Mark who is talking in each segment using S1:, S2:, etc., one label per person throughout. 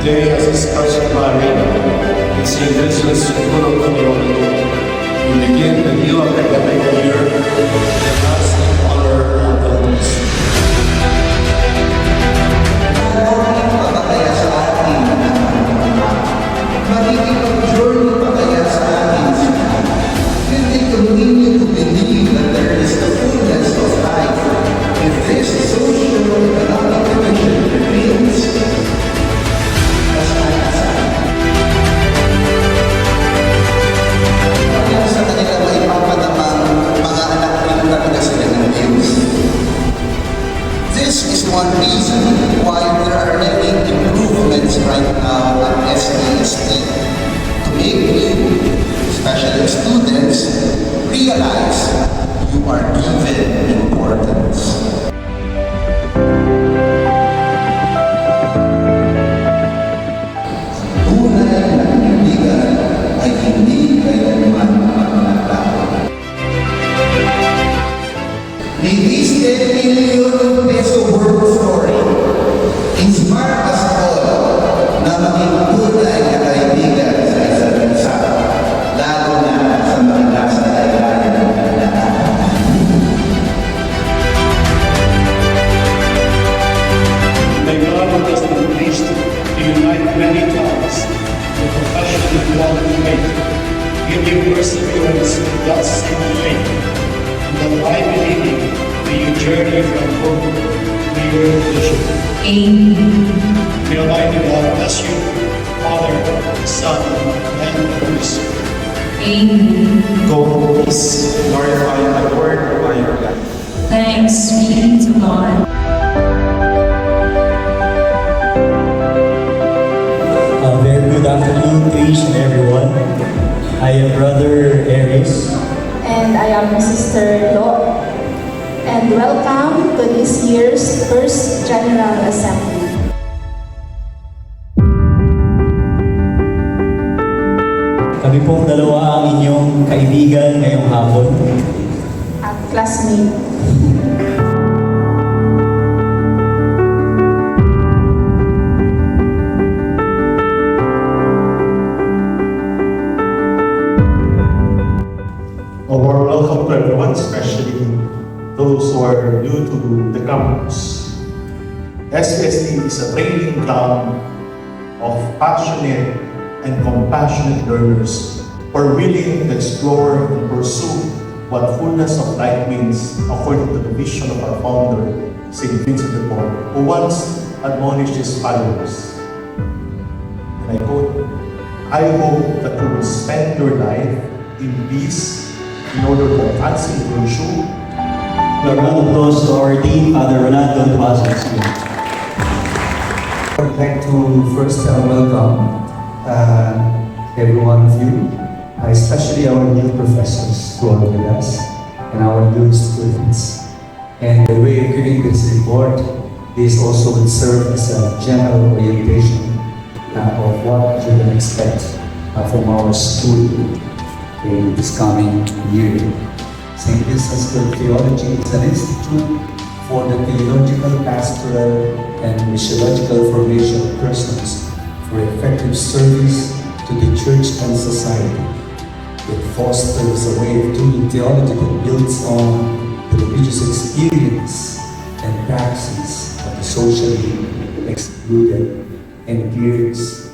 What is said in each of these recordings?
S1: Today, as is customary, in St. Vincent's School of Theology, we begin the new academic year with the lasting honor of the Holy Spirit.
S2: Magiging mag-journey pa kaya sa atin sila. Will they continue to believe that there is the fullness of life if this socio-economic division remains as unasahan? Kaya sa kanila may papadamang mga anak rin talaga sila ng Diyos. This is one reason why there are many improvements right now at SPST to make you, especially students, realize you are given importance. Tunay na kaibigan ay hindi kailanman magnanakaw. May this 10 million peso worth story inspire us all na maging tunay na kaibigan sa isa't isa, lalo na sa mga nasa laylayan ng nagnanakaw.
S1: May God who has been pleased to unite many tongues the profession of one faith, give you perseverance in God's same faith, and that by believing may you journey from hope to your vision.
S3: Amen.
S1: May Almighty God bless you, Father, Son, and Holy Spirit.
S3: Amen.
S4: Go in peace, glorify the Lord by your life.
S3: Thanks be to God.
S5: A very good afternoon to each and everyone. I am Brother Aries.
S6: And I am Sister Lo. And welcome to this year's First General Assembly.
S5: Kami pong dalawa ang inyong kaibigan ngayong hapon.
S6: At classmate.
S4: A warm welcome to everyone, especially those who are new to the campus. SPST is a training ground of passionate and compassionate learners who are willing to explore and pursue what fullness of life means according to the vision of our founder, St. Vincent de Paul, who once admonished his followers. And I quote, "I hope that you will spend your life in peace in order to advance in virtue."
S5: A round of applause to our Dean, Father Ronaldo Passos.
S7: I'd like to first welcome every one of you, especially our new professors who are with us and our new students. And the way of giving this report, this also will serve as a general orientation of what you can expect from our school in this coming year. St. Vincent's School of Theology is an institute for the theological, pastoral, and missiological formation of persons for effective service to the church and society. It fosters a way of doing theology that builds on the religious experience and praxis of the socially excluded and gears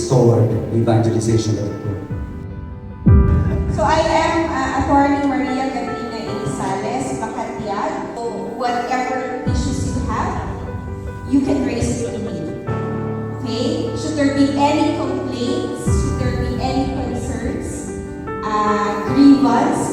S7: toward evangelization of the poor.
S8: So I am Attorney Maria Catrina Elizales, Makatiag. So whatever issues you have, you can raise it to me. Okay? Should there be any complaints, should there be any concerns, grievance,